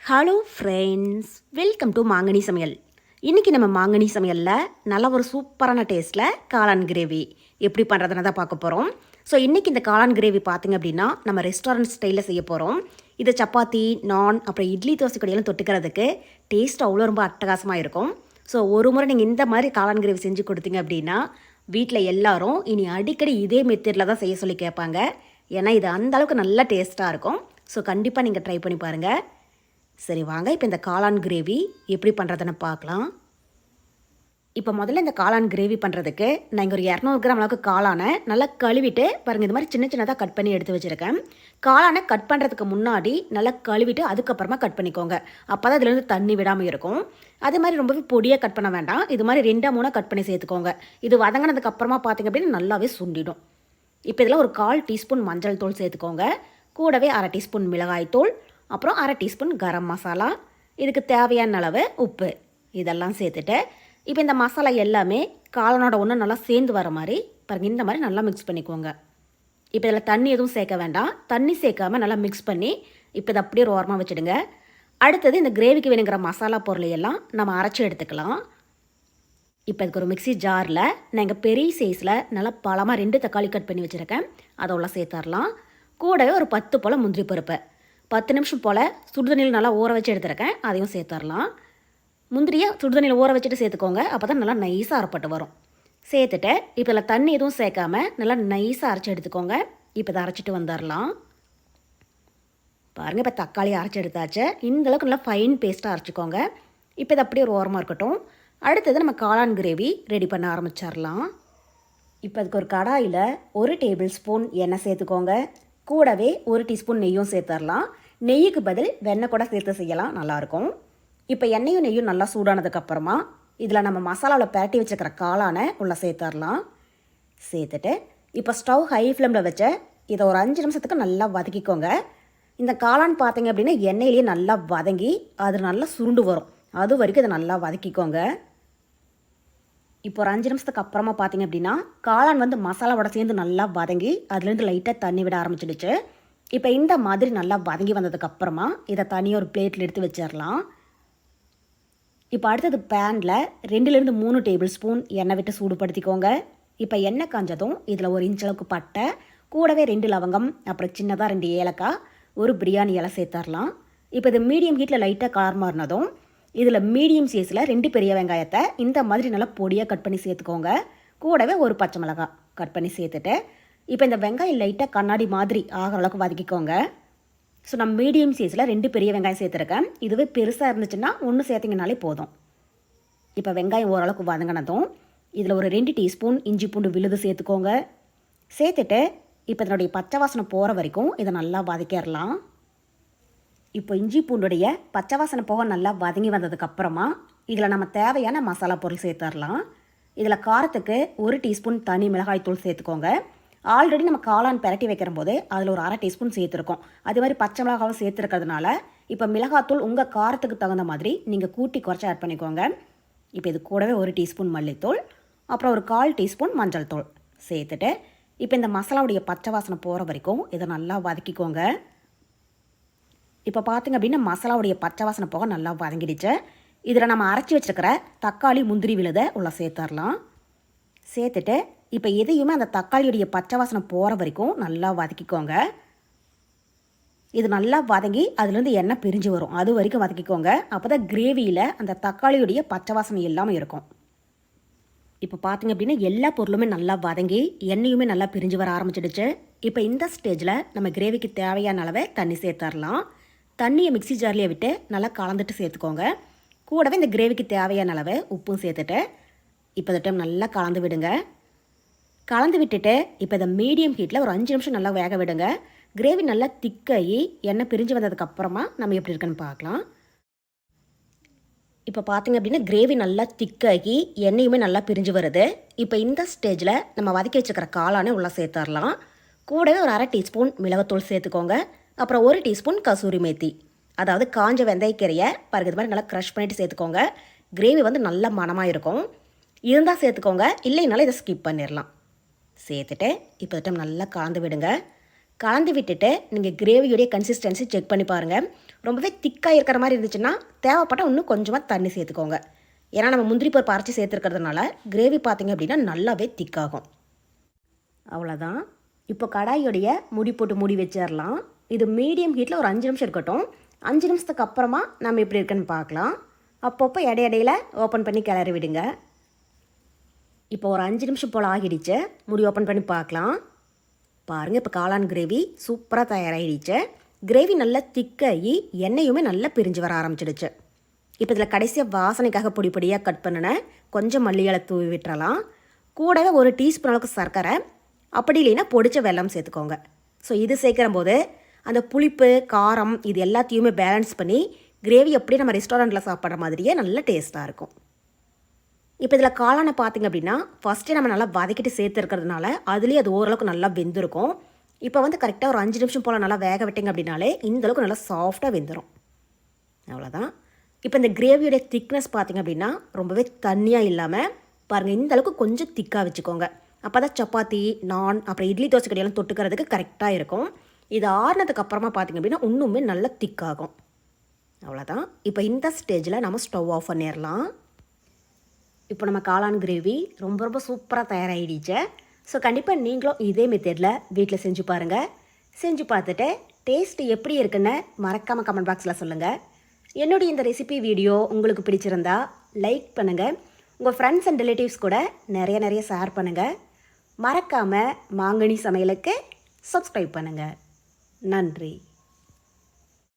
Hello friends, welcome to மாங்கனி சமையல். இன்றைக்கி நம்ம மாங்கனி சமையலில் நல்ல ஒரு சூப்பரான டேஸ்ட்டில் காளான் கிரேவி எப்படி பண்ணுறதுன்னு தான் பார்க்க போகிறோம். ஸோ இன்றைக்கி இந்த காளான் கிரேவி பார்த்திங்க அப்படின்னா நம்ம ரெஸ்டாரண்ட் ஸ்டைலில் செய்ய போகிறோம். இது சப்பாத்தி, நான், அப்புறம் இட்லி, தோசை கடையெல்லாம் தொட்டுக்கிறதுக்கு டேஸ்ட் அவ்வளோ ரொம்ப அட்டகாசமாக இருக்கும். ஸோ ஒரு முறை நீங்கள் இந்த மாதிரி காளான் கிரேவி செஞ்சு கொடுத்தீங்க அப்படின்னா வீட்டில் எல்லாரும் இனி அடிக்கடி இதே மெத்தடில் தான் செய்ய சொல்லி கேட்பாங்க. ஏன்னா இது அந்தளவுக்கு நல்ல டேஸ்ட்டாக இருக்கும். ஸோ கண்டிப்பாக நீங்கள் ட்ரை பண்ணி பாருங்கள். சரி வாங்க, இப்போ இந்த காளான் கிரேவி எப்படி பண்ணுறதுன்னு பார்க்கலாம். இப்போ முதல்ல இந்த காளான் கிரேவி பண்ணுறதுக்கு நான் இங்கே ஒரு 200 கிராம் அளவுக்கு காளானை நல்லா கழுவிட்டு பாருங்கள், இது மாதிரி சின்ன சின்னதாக கட் பண்ணி எடுத்து வச்சுருக்கேன். காளானை கட் பண்ணுறதுக்கு முன்னாடி நல்லா கழுவிட்டு அதுக்கப்புறமா கட் பண்ணிக்கோங்க. அப்போ தான் இதுலேருந்து தண்ணி விடாமல் இருக்கும். அதே மாதிரி ரொம்பவே பொடியாக கட் பண்ண வேண்டாம். இது மாதிரி 2-3 கட் பண்ணி சேர்த்துக்கோங்க. இது வதங்கினதுக்கு அப்புறமா பார்த்திங்க அப்படின்னு நல்லாவே சுண்டிடும். இப்போ இதில் ஒரு 1/4 டீஸ்பூன் மஞ்சள் தூள் சேர்த்துக்கோங்க. கூடவே 1/2 டீஸ்பூன் மிளகாய் தூள், அப்புறம் 1/2 டீஸ்பூன் கரம் மசாலா, இதுக்கு தேவையான அளவு உப்பு, இதெல்லாம் சேர்த்துட்டு இப்போ இந்த மசாலா எல்லாமே காளானோட ஒன்று நல்லா சேர்ந்து வர மாதிரி பாருங்கள், இந்த மாதிரி நல்லா மிக்ஸ் பண்ணிக்கோங்க. இப்போ இதில் தண்ணி எதுவும் சேர்க்க வேண்டாம். தண்ணி சேர்க்காமல் நல்லா மிக்ஸ் பண்ணி இப்போ இதை அப்படியே ஒரு ஓரமாக வச்சுடுங்க. அடுத்தது இந்த கிரேவிக்கு வேணுங்கிற மசாலா பொருளையெல்லாம் நம்ம அரைச்சி எடுத்துக்கலாம். இப்போ இதுக்கு ஒரு மிக்ஸி ஜாரில் நான் இங்கே பெரிய சைஸில் நல்லா பழமாக 2 தக்காளி கட் பண்ணி வச்சுருக்கேன். அதை உள்ள சேர்த்துடலாம். கூடவே ஒரு 10 போல் முந்திரி பருப்பு 10 நிமிஷம் போல் சுடுதண்ணியில் நல்லா ஊற வச்சு எடுத்துருக்கேன். அதையும் சேர்த்துடலாம். முந்திரியை சுடுதண்ணியில் ஊற வச்சுட்டு சேர்த்துக்கோங்க. அப்போ தான் நல்லா நைஸாக அரைப்பட்டு வரும். சேர்த்துட்டு இப்போ இதில் தண்ணி எதுவும் சேர்க்காம நல்லா நைஸாக அரைச்சி எடுத்துக்கோங்க. இப்போ இதை அரைச்சிட்டு வந்துடலாம். பாருங்கள், இப்போ தக்காளி அரைச்சி எடுத்தாச்சு. இந்தளவுக்கு நல்லா ஃபைன் பேஸ்ட்டாக அரைச்சிக்கோங்க. இப்போ இது அப்படியே ஒரு ஓரமாக இருக்கட்டும். அடுத்தது நம்ம காளான் கிரேவி ரெடி பண்ண ஆரம்பிச்சிடலாம். இப்போ அதுக்கு ஒரு கடாயில் 1 டேபிள் ஸ்பூன் எண்ணெய் சேர்த்துக்கோங்க. கூடவே 1 டீஸ்பூன் நெய்யும் சேர்த்துடலாம். நெய்யுக்கு பதில் வெண்ணெய் கூட சேர்த்து செய்யலாம், நல்லாயிருக்கும். இப்போ எண்ணெயும் நெய்யும் நல்லா சூடானதுக்கப்புறமா இதில் நம்ம மசாலாவில் பரட்டி வச்சுக்கிற காளானை உள்ளே சேர்த்துடலாம். சேர்த்துட்டு இப்போ ஸ்டவ் ஹை ஃப்ளேமில் வச்சு இதை ஒரு 5 நிமிஷத்துக்கு நல்லா வதக்கிக்கோங்க. இந்த காளான் பார்த்தீங்க அப்படின்னா எண்ணெயிலேயே நல்லா வதங்கி அது நல்லா சுருண்டு வரும். அது வரைக்கும் இதை நல்லா வதக்கிக்கோங்க. இப்போ ஒரு 5 நிமிஷத்துக்கு அப்புறமா பார்த்திங்க அப்படின்னா காளான் வந்து மசாலாவோட சேர்ந்து நல்லா வதங்கி அதுலேருந்து லைட்டாக தண்ணி விட ஆரம்பிச்சிடுச்சு. இப்போ இந்த மாதிரி நல்லா வதங்கி வந்ததுக்கப்புறமா இதை தனியாக ஒரு பிளேட்டில் எடுத்து வச்சிடலாம். இப்போ அடுத்தது பேனில் 2-3 டேபிள் ஸ்பூன் எண்ணெய் விட்டு சூடுபடுத்திக்கோங்க. இப்போ எண்ணெய் காஞ்சதும் இதில் 1 இன்ச் அளவுக்கு பட்டை, கூடவே 2 லவங்கம், அப்புறம் சின்னதாக 2 ஏலக்காய், ஒரு பிரியாணி இலை சேர்த்துடலாம். இப்போ இது மீடியம் ஹீட்டில் லைட்டாக கலர் மாறினதும் இதில் மீடியம் சைஸில் 2 பெரிய வெங்காயத்தை இந்த மாதிரி நல்லா பொடியாக கட் பண்ணி சேர்த்துக்கோங்க. கூடவே ஒரு பச்சை மிளகாய் கட் பண்ணி சேர்த்துட்டு இப்போ இந்த வெங்காயம் லைட்டாக கண்ணாடி மாதிரி ஆகிற அளவுக்கு வதக்கிக்கோங்க. ஸோ நான் மீடியம் சைஸில் 2 பெரிய வெங்காயம் சேர்த்துருக்கேன். இதுவே பெருசாக இருந்துச்சுன்னா 1 சேர்த்திங்கனாலே போதும். இப்போ வெங்காயம் ஓரளவுக்கு வதங்கினதும் இதில் ஒரு 2 டீஸ்பூன் இஞ்சி பூண்டு விழுது சேர்த்துக்கோங்க. சேர்த்துட்டு இப்போ இதனுடைய பச்சை வாசனை போகிற வரைக்கும் இதை நல்லா வதக்கிடலாம். இப்போ இஞ்சி பூண்டுடைய பச்சை வாசனை போக நல்லா வதங்கி வந்ததுக்கப்புறமா இதில் நம்ம தேவையான மசாலா பொருள் சேர்த்துடலாம். இதில் காரத்துக்கு 1 டீஸ்பூன் தனி மிளகாய் தூள் சேர்த்துக்கோங்க. ஆல்ரெடி நம்ம காளான் பரட்டி வைக்கிற போது அதில் ஒரு 1/2 டீஸ்பூன் சேர்த்துருக்கோம். அதே மாதிரி பச்சை மிளகாவும் சேர்த்துருக்கிறதுனால இப்போ மிளகாத்தூள் உங்கள் காரத்துக்கு தகுந்த மாதிரி நீங்கள் கூட்டி குறைச்சி ஆட் பண்ணிக்கோங்க. இப்போ இது கூடவே 1 டீஸ்பூன் மல்லித்தூள், அப்புறம் ஒரு 1/4 டீஸ்பூன் மஞ்சள் தூள் சேர்த்துட்டு இப்போ இந்த மசாலாவுடைய பச்சை வாசனை போகிற வரைக்கும் இதை நல்லா வதக்கிக்கோங்க. இப்போ பார்த்திங்க அப்படின்னா மசாலாவுடைய பச்சை வாசனை போக நல்லா வதங்கிடுச்சு. இதில் நம்ம அரைச்சி வச்சுருக்கிற தக்காளி, முந்திரி விழுதை உள்ள சேர்த்துடலாம். சேர்த்துட்டு இப்போ எதையுமே அந்த தக்காளியுடைய பச்சை வாசனை போகிற வரைக்கும் நல்லா வதக்கிக்கோங்க. இது நல்லா வதங்கி அதுலேருந்து எண்ணெய் பிரிஞ்சு வரும், அது வரைக்கும் வதக்கிக்கோங்க. அப்போ தான் கிரேவியில் அந்த தக்காளியுடைய பச்சை வாசனை இல்லாமல் இருக்கும். இப்போ பார்த்திங்க அப்படின்னா எல்லா பொருளுமே நல்லா வதங்கி எண்ணெயுமே நல்லா பிரிஞ்சு வர ஆரம்பிச்சிடுச்சு. இப்போ இந்த ஸ்டேஜில் நம்ம கிரேவிக்கு தேவையான அளவை தண்ணி சேர்த்துடலாம். தண்ணியை மிக்ஸி ஜார்லேயே விட்டு நல்லா கலந்துட்டு சேர்த்துக்கோங்க. கூடவே இந்த கிரேவிக்கு தேவையான அளவு உப்பும் சேர்த்துட்டு இப்போ இந்த டைம் நல்லா கலந்து விடுங்க. கலந்து விட்டுட்டு இப்போ இதை மீடியம் ஹீட்டில் ஒரு 5 நிமிஷம் நல்லா வேக விடுங்க. கிரேவி நல்லா திக்காகி எண்ணெய் பிரிஞ்சு வந்ததுக்கப்புறமா நம்ம எப்படி இருக்குன்னு பார்க்கலாம். இப்போ பார்த்திங்க அப்படின்னா கிரேவி நல்லா திக்காகி எண்ணெயுமே நல்லா பிரிஞ்சு வருது. இப்போ இந்த ஸ்டேஜில் நம்ம வதக்கி வச்சுக்கிற காளானே உள்ளே சேர்த்துடலாம். கூடவே ஒரு 1/2 டீஸ்பூன் மிளகாத்தூள் சேர்த்துக்கோங்க. அப்புறம் 1 டீஸ்பூன் கசூரி மேத்தி, அதாவது காஞ்ச வெந்தயக்கீரையை பாருங்கள் இது மாதிரி நல்லா க்ரஷ் பண்ணிவிட்டு சேர்த்துக்கோங்க. கிரேவி வந்து நல்ல மணமாக இருக்கும். இருந்தால் சேர்த்துக்கோங்க, இல்லைனாலும் இதை ஸ்கிப் பண்ணிடலாம். சேர்த்துட்டு இப்போ டைம் நல்லா கலந்து விடுங்க. கலந்து விட்டுட்டு நீங்கள் கிரேவியோடைய கன்சிஸ்டன்சி செக் பண்ணி பாருங்கள். ரொம்பவே திக்காக இருக்கிற மாதிரி இருந்துச்சுன்னா தேவைப்பட்டால் இன்னும் கொஞ்சமாக தண்ணி சேர்த்துக்கோங்க. ஏன்னா நம்ம முந்திரி பருப்பு அரைச்சி சேர்த்துருக்கிறதுனால கிரேவி பார்த்திங்க அப்படின்னா நல்லாவே திக்காகும். அவ்வளோதான். இப்போ கடாயோடைய மூடி போட்டு மூடி வச்சிடலாம். இது மீடியம் ஹீட்டில் ஒரு 5 நிமிஷம் இருக்கட்டும். 5 நிமிஷத்துக்கு அப்புறமா நம்ம எப்படி இருக்குன்னு பார்க்கலாம். அப்பப்போ இடையில ஓப்பன் பண்ணி கிளறி விடுங்க. இப்போ ஒரு 5 நிமிஷம் போல் ஆகிடுச்சு. மூடி ஓப்பன் பண்ணி பார்க்கலாம். பாருங்கள், இப்போ காளான் கிரேவி சூப்பராக தயாராகிடுச்சு. கிரேவி நல்லா திக்காகி எண்ணெயுமே நல்லா பிரிஞ்சு வர ஆரம்பிச்சிடுச்சு. இப்போ இதில் கடைசியாக வாசனைக்காக பொடி பொடியாக கட் பண்ணினேன் கொஞ்சம் மல்லி இலை தூவி விட்டுறலாம். கூடவே ஒரு டீஸ்பூன் அளவுக்கு சர்க்கரை, அப்படி இல்லைன்னா பொடிச்ச வெல்லம் சேர்த்துக்கோங்க. ஸோ இது சேர்க்குற போது அந்த புளிப்பு காரம் இது எல்லாத்தையுமே பேலன்ஸ் பண்ணி கிரேவி எப்படி நம்ம ரெஸ்டாரண்ட்டில் சாப்பிட்ற மாதிரியே நல்ல டேஸ்ட்டாக இருக்கும். இப்போ இதில் காளானை பார்த்திங்க அப்படின்னா ஃபஸ்ட்டே நம்ம நல்லா வதக்கிட்டு சேர்த்துருக்கிறதுனால அதுலேயே அது ஓரளவுக்கு நல்லா வெந்திருக்கும். இப்போ வந்து கரெக்டாக ஒரு 5 நிமிஷம் போல் நல்லா வேக விட்டிங்க அப்படின்னாலே இந்தளவுக்கு நல்லா சாஃப்டாக வெந்துடும். அவ்வளோதான். இப்போ இந்த கிரேவியோடைய திக்னஸ் பார்த்திங்க அப்படின்னா ரொம்பவே தண்ணியாக இல்லாமல் பாருங்கள், இந்தளவுக்கு கொஞ்சம் திக்காக வச்சுக்கோங்க. அப்போ தான் சப்பாத்தி, நான், அப்புறம் இட்லி தோசை கடையெல்லாம் தொட்டுக்கிறதுக்கு கரெக்டாக இருக்கும். இது ஆறுனதுக்கு அப்புறமா பார்த்திங்க அப்படின்னா இன்னுமே நல்லா திக்காகும். அவ்வளோதான். இப்போ இந்த ஸ்டேஜில் நம்ம ஸ்டவ் ஆஃப் பண்ணிடலாம். இப்போ நம்ம காளான் கிரேவி ரொம்ப ரொம்ப சூப்பராக தயாராகிடுச்சு. ஸோ கண்டிப்பாக நீங்களும் இதே மெத்தடில் வீட்டில் செஞ்சு பாருங்கள். செஞ்சு பார்த்துட்டு டேஸ்ட் எப்படி இருக்குன்னு மறக்காமல் கமெண்ட் பாக்ஸில் சொல்லுங்கள். என்னுடைய இந்த ரெசிபி வீடியோ உங்களுக்கு பிடிச்சிருந்தா லைக் பண்ணுங்கள். உங்கள் ஃப்ரெண்ட்ஸ் அண்ட் ரிலேட்டிவ்ஸ் கூட நிறைய ஷேர் பண்ணுங்கள். மறக்காமல் மாங்கனி சமையலுக்கு சப்ஸ்கிரைப் பண்ணுங்கள். நன்றி.